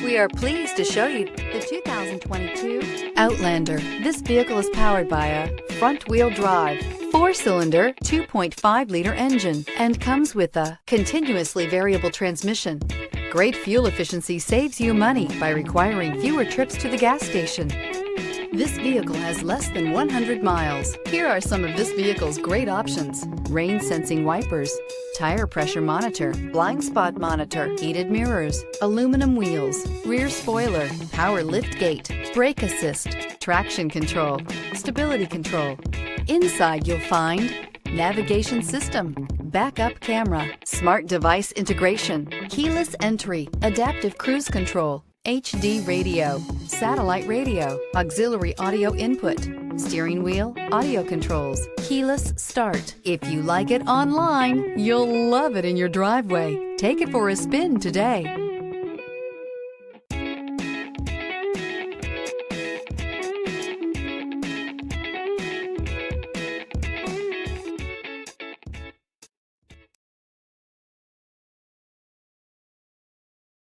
We are pleased to show you the 2022 Outlander. This vehicle is powered by a front-wheel drive, 4-cylinder, 2.5-liter engine, and comes with a continuously variable transmission. Great fuel efficiency saves you money by requiring fewer trips to the gas station. This vehicle has less than 100 miles. Here are some of this vehicle's great options: rain sensing wipers, tire pressure monitor, blind spot monitor, heated mirrors, aluminum wheels, rear spoiler, power lift gate, brake assist, traction control, stability control. Inside you'll find navigation system, backup camera, smart device integration, keyless entry, adaptive cruise control, HD radio, satellite radio, auxiliary audio input, steering wheel audio controls, keyless start. If you like it online, you'll love it in your driveway. Take it for a spin today.